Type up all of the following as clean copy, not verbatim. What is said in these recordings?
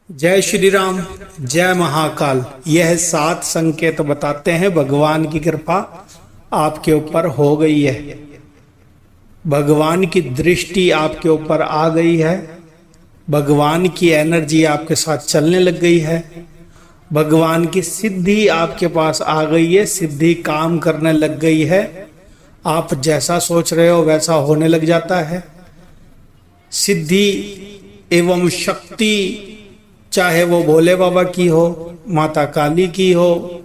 जय श्री राम, जय महाकाल। यह 7 संकेत बताते हैं भगवान की कृपा आपके ऊपर हो गई है, भगवान की दृष्टि आपके ऊपर आ गई है, भगवान की एनर्जी आपके साथ चलने लग गई है, भगवान की सिद्धि आपके पास आ गई है, सिद्धि काम करने लग गई है। आप जैसा सोच रहे हो वैसा होने लग जाता है। सिद्धि एवं शक्ति चाहे वो भोले बाबा की हो, माता काली की हो,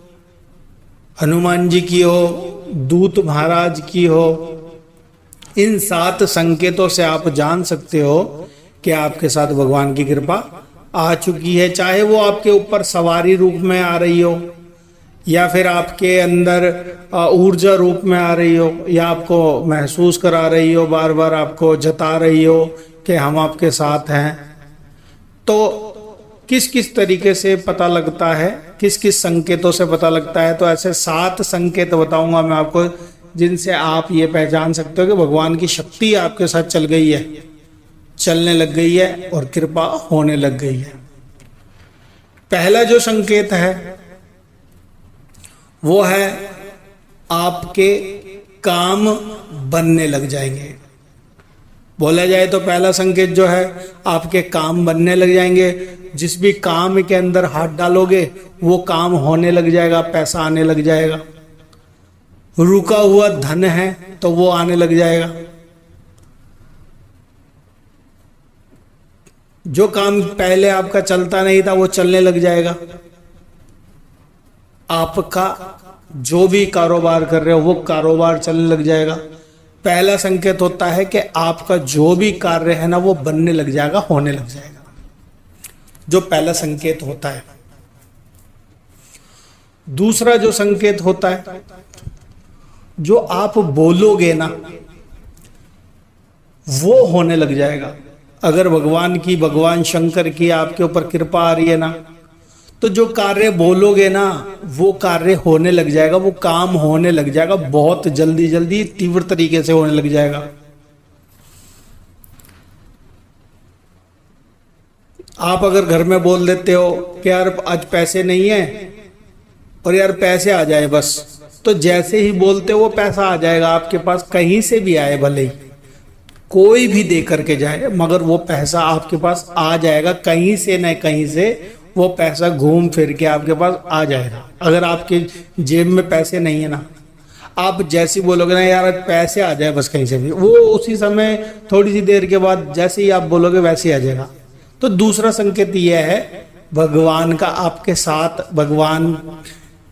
हनुमान जी की हो, दूत महाराज की हो, इन 7 संकेतों से आप जान सकते हो कि आपके साथ भगवान की कृपा आ चुकी है। चाहे वो आपके ऊपर सवारी रूप में आ रही हो, या फिर आपके अंदर ऊर्जा रूप में आ रही हो, या आपको महसूस करा रही हो, बार बार आपको जता रही हो कि हम आपके साथ हैं। तो किस किस तरीके से पता लगता है, किस किस संकेतों से पता लगता है, तो ऐसे 7 संकेत बताऊंगा मैं आपको, जिनसे आप ये पहचान सकते हो कि भगवान की शक्ति आपके साथ चल गई है, चलने लग गई है और कृपा होने लग गई है। पहला जो संकेत है वो है आपके काम बनने लग जाएंगे। बोला जाए तो पहला संकेत जो है, आपके काम बनने लग जाएंगे। जिस भी काम के अंदर हाथ डालोगे वो काम होने लग जाएगा, पैसा आने लग जाएगा। रुका हुआ धन है तो वो आने लग जाएगा। जो काम पहले आपका चलता नहीं था वो चलने लग जाएगा। आपका जो भी कारोबार कर रहे हो वो कारोबार चलने लग जाएगा। पहला संकेत होता है कि आपका जो भी कार्य है ना वो बनने लग जाएगा, होने लग जाएगा, जो पहला संकेत होता है। दूसरा जो संकेत होता है, जो आप बोलोगे ना वो होने लग जाएगा। अगर भगवान शंकर की आपके ऊपर कृपा आ रही है ना, तो जो कार्य बोलोगे ना वो कार्य होने लग जाएगा, वो काम होने लग जाएगा, बहुत जल्दी जल्दी तीव्र तरीके से होने लग जाएगा। आप अगर घर में बोल देते हो कि यार आज पैसे नहीं है और यार पैसे आ जाए बस, तो जैसे ही बोलते हो वो पैसा आ जाएगा आपके पास, कहीं से भी आए, भले ही कोई भी दे करके जाए, मगर वो पैसा आपके पास आ जाएगा। कहीं से न कहीं से वो पैसा घूम फिर के आपके पास आ जाएगा। अगर आपके जेब में पैसे नहीं है ना, आप जैसे बोलोगे ना यार पैसे आ जाए बस कहीं से भी, वो उसी समय थोड़ी सी देर के बाद जैसे ही आप बोलोगे वैसे ही आ जाएगा। तो दूसरा संकेत यह है भगवान का आपके साथ, भगवान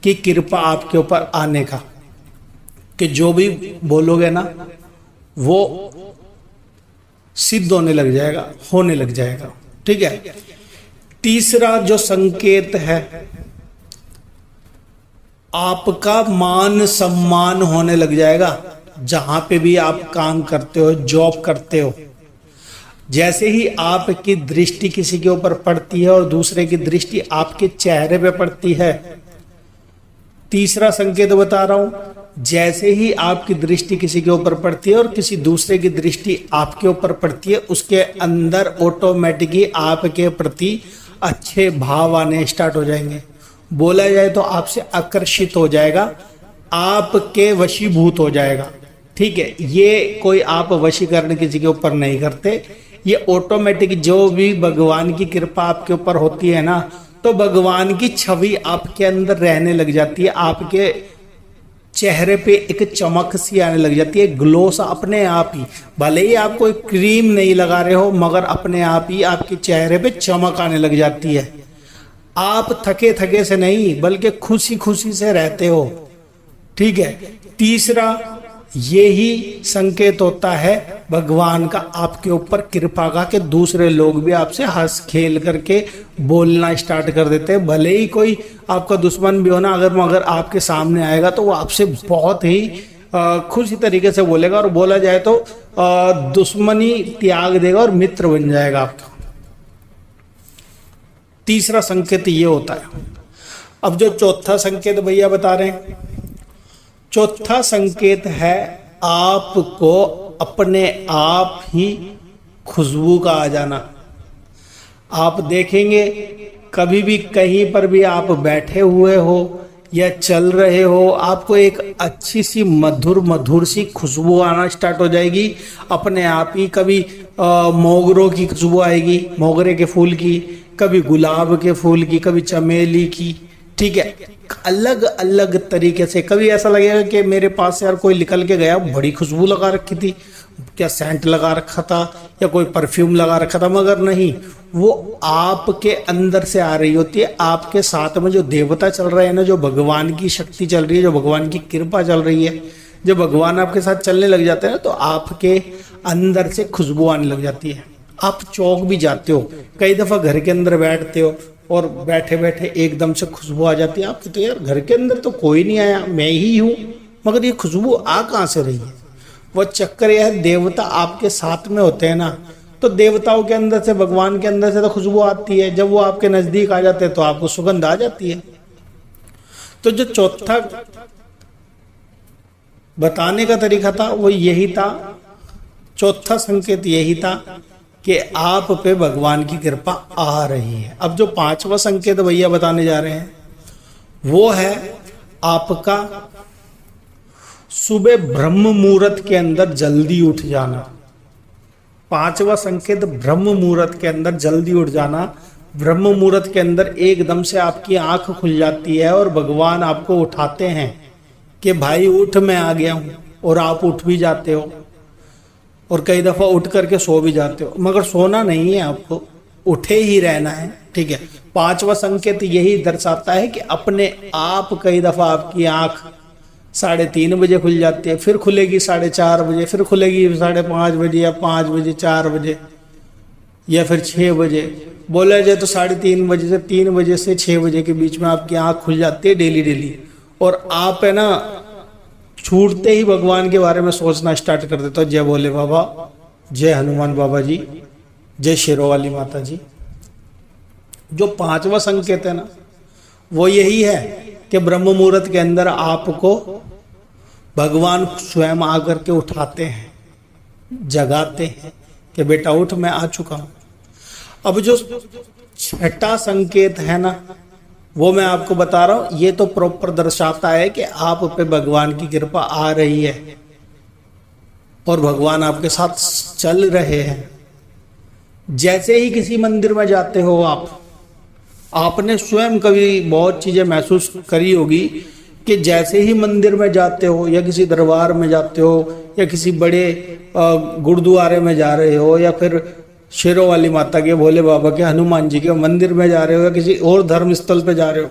की कृपा आपके ऊपर आने का, कि जो भी बोलोगे ना वो सिद्ध होने लग जाएगा, होने लग जाएगा। ठीक है। तीसरा जो संकेत है, आपका मान सम्मान होने लग जाएगा। जहां पे भी आप काम करते हो, जॉब करते हो, जैसे ही आपकी दृष्टि किसी के ऊपर पड़ती है और दूसरे की दृष्टि आपके चेहरे पे पड़ती है, तीसरा संकेत बता रहा हूं, जैसे ही आपकी दृष्टि किसी के ऊपर पड़ती है और किसी दूसरे की दृष्टि आपके ऊपर पड़ती है, उसके अंदर ऑटोमेटिकली आपके प्रति अच्छे भाव आने स्टार्ट हो जाएंगे। बोला जाए तो आपसे आकर्षित हो जाएगा, आपके वशीभूत हो जाएगा। ठीक है। ये कोई आप वशीकरण किसी के ऊपर नहीं करते, ये ऑटोमेटिक जो भी भगवान की कृपा आपके ऊपर होती है ना, तो भगवान की छवि आपके अंदर रहने लग जाती है। आपके चेहरे पे एक चमक सी आने लग जाती है, ग्लो सा अपने आप ही। भले ही आप कोई क्रीम नहीं लगा रहे हो, मगर अपने आप ही आपके चेहरे पे चमक आने लग जाती है। आप थके थके से नहीं बल्कि खुशी खुशी से रहते हो। ठीक है। तीसरा यही संकेत होता है भगवान का आपके ऊपर कृपा का, कि दूसरे लोग भी आपसे हंस खेल करके बोलना स्टार्ट कर देते हैं। भले ही कोई आपका दुश्मन भी हो ना, मगर आपके सामने आएगा तो वो आपसे बहुत ही खुशी तरीके से बोलेगा, और बोला जाए तो दुश्मनी त्याग देगा और मित्र बन जाएगा आपका। तीसरा संकेत ये होता है। अब जो चौथा संकेत भैया बता रहे हैं, चौथा संकेत है आपको अपने आप ही खुशबू का आ जाना। आप देखेंगे कभी भी कहीं पर भी आप बैठे हुए हो या चल रहे हो, आपको एक अच्छी सी मधुर मधुर सी खुशबू आना स्टार्ट हो जाएगी अपने आप ही। कभी मोगरों की खुशबू आएगी, मोगरे के फूल की, कभी गुलाब के फूल की, कभी चमेली की, ठीक है, अलग अलग तरीके से। कभी ऐसा लगेगा कि मेरे पास से यार कोई निकल के गया, बड़ी खुशबू लगा रखी थी, क्या सेंट लगा रखा था या कोई परफ्यूम लगा रखा था, मगर नहीं, वो आपके अंदर से आ रही होती है। आपके साथ में जो देवता चल रहे हैं ना, जो भगवान की शक्ति चल रही है, जो भगवान की कृपा चल रही है, जब भगवान आपके साथ चलने लग जाते हैं ना, तो आपके अंदर से खुशबू आने लग जाती है। आप चौक भी जाते हो, कई दफा घर के अंदर बैठते हो और बैठे बैठे एकदम से खुशबू आ जाती है आपकी, तो यार घर के अंदर तो कोई नहीं आया, मैं ही हूँ, मगर ये खुशबू आ कहाँ से रही है? वो चक्कर यह है, देवता आपके साथ में होते हैं ना, तो देवताओं के अंदर से, भगवान के अंदर से तो खुशबू आती है। जब वो आपके नजदीक आ जाते हैं तो आपको सुगंध आ जाती है। तो जो चौथा बताने का तरीका था वो यही था, चौथा संकेत यही था कि आप पे भगवान की कृपा आ रही है। अब जो पांचवा संकेत भैया बताने जा रहे हैं वो है आपका सुबह ब्रह्म मुहूर्त के अंदर जल्दी उठ जाना। पांचवा संकेत ब्रह्म मुहूर्त के अंदर जल्दी उठ जाना। ब्रह्म मुहूर्त के अंदर एकदम से आपकी आंख खुल जाती है और भगवान आपको उठाते हैं कि भाई उठ, मैं आ गया हूं, और आप उठ भी जाते हो और कई दफा उठ करके सो भी जाते हो, मगर सोना नहीं है, आपको उठे ही रहना है, ठीक है। पांचवा संकेत यही दर्शाता है कि अपने आप कई दफा आपकी आंख 3:30 बजे खुल जाती है, फिर खुलेगी 4:30 बजे, फिर खुलेगी 5:30 बजे या 5 बजे, 4 बजे या फिर 6 बजे। बोला जाए तो 3:30 बजे से 3 बजे से 6 बजे के बीच में आपकी आंख खुल जाती है डेली डेली, और आप है ना छूटते ही भगवान के बारे में सोचना स्टार्ट कर देते हो। जय भोले बाबा, जय हनुमान बाबा जी, जय शेरों वाली माता जी। जो पांचवा संकेत है ना वो यही है कि ब्रह्म मुहूर्त के अंदर आपको भगवान स्वयं आकर के उठाते हैं, जगाते हैं कि बेटा उठ, मैं आ चुका हूं। अब जो छठा संकेत है ना वो मैं आपको बता रहा हूं, ये तो प्रॉपर दर्शाता है कि आप पे भगवान की कृपा आ रही है और भगवान आपके साथ चल रहे हैं। जैसे ही किसी मंदिर में जाते हो आपने स्वयं कभी बहुत चीजें महसूस करी होगी कि जैसे ही मंदिर में जाते हो या किसी दरबार में जाते हो या किसी बड़े गुरुद्वारे में जा रहे हो या फिर शेरों वाली माता के, भोले बाबा के, हनुमान जी के मंदिर में जा रहे हो या किसी और धर्म स्थल पे जा रहे हो,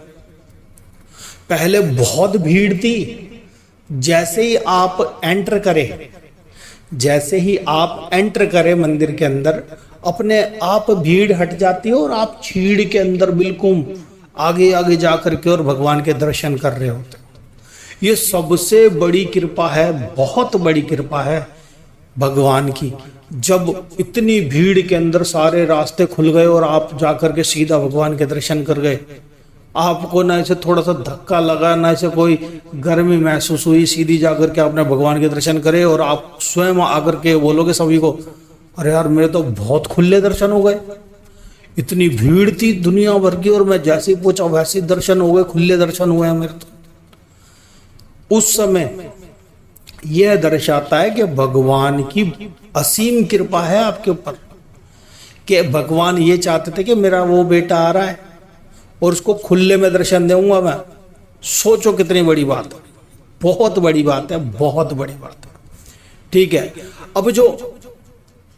पहले बहुत भीड़ थी, जैसे ही आप एंटर करें मंदिर के अंदर, अपने आप भीड़ हट जाती है और आप छीड़ के अंदर बिल्कुल आगे आगे जा करके और भगवान के दर्शन कर रहे होते। ये सबसे बड़ी कृपा है, बहुत बड़ी कृपा है भगवान की। जब इतनी भीड़ के अंदर सारे रास्ते खुल गए और आप जाकर के सीधा भगवान के दर्शन कर गए, आपको ना इसे थोड़ा सा धक्का लगा, ना इसे कोई गर्मी महसूस हुई, सीधी जाकर के आपने भगवान के दर्शन करे और आप स्वयं आकर के बोलोगे सभी को, अरे यार मेरे तो बहुत खुले दर्शन हो गए। इतनी भीड़ थी दुनिया भर की और मैं जैसे ही पूछा वैसे दर्शन हो गए, खुले दर्शन हुए हैं मेरे तो। उस समय यह दर्शाता है कि भगवान की असीम कृपा है आपके ऊपर, कि भगवान ये चाहते थे कि मेरा वो बेटा आ रहा है और उसको खुले में दर्शन दूंगा मैं। सोचो कितनी बड़ी बात है, बहुत बड़ी बात है, बहुत बड़ी बात है, ठीक है। अब जो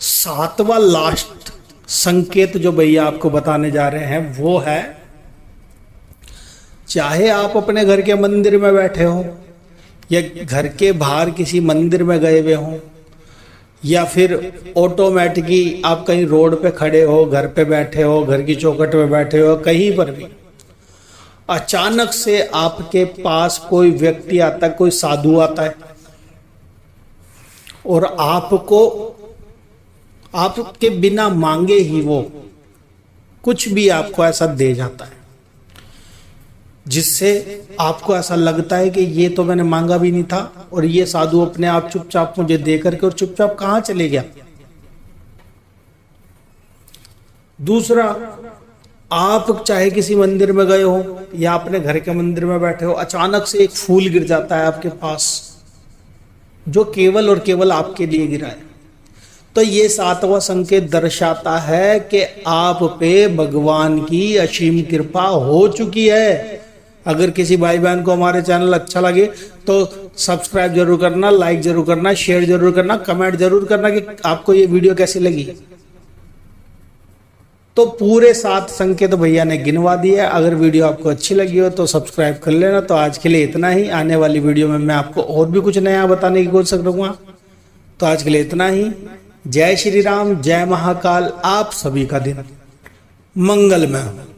सातवां लास्ट संकेत जो भैया आपको बताने जा रहे हैं वो है, चाहे आप अपने घर के मंदिर में बैठे हो या घर के बाहर किसी मंदिर में गए हुए हो या फिर ऑटोमेटिकली आप कहीं रोड पे खड़े हो, घर पे बैठे हो, घर की चौखट पे बैठे हो, कहीं पर भी अचानक से आपके पास कोई व्यक्ति आता है, कोई साधु आता है और आपके बिना मांगे ही वो कुछ भी आपको ऐसा दे जाता है जिससे आपको ऐसा लगता है कि ये तो मैंने मांगा भी नहीं था और ये साधु अपने आप चुपचाप मुझे दे करके और चुपचाप कहां चले गया। दूसरा, आप चाहे किसी मंदिर में गए हो या अपने घर के मंदिर में बैठे हो, अचानक से एक फूल गिर जाता है आपके पास, जो केवल और केवल आपके लिए गिरा है, तो ये 7वां संकेत दर्शाता है कि आप पे भगवान की असीम कृपा हो चुकी है। अगर किसी भाई बहन को हमारे चैनल अच्छा लगे तो सब्सक्राइब जरूर करना, लाइक जरूर करना, शेयर जरूर करना, कमेंट जरूर करना कि आपको ये वीडियो कैसी लगी। तो पूरे 7 संकेत भैया ने गिनवा दिए। अगर वीडियो आपको अच्छी लगी हो तो सब्सक्राइब कर लेना। तो आज के लिए इतना ही। आने वाली वीडियो में मैं आपको और भी कुछ नया बताने की कोशिश करूंगा। तो आज के लिए इतना ही। जय श्री राम, जय महाकाल। आप सभी का दिन मंगलमय हो।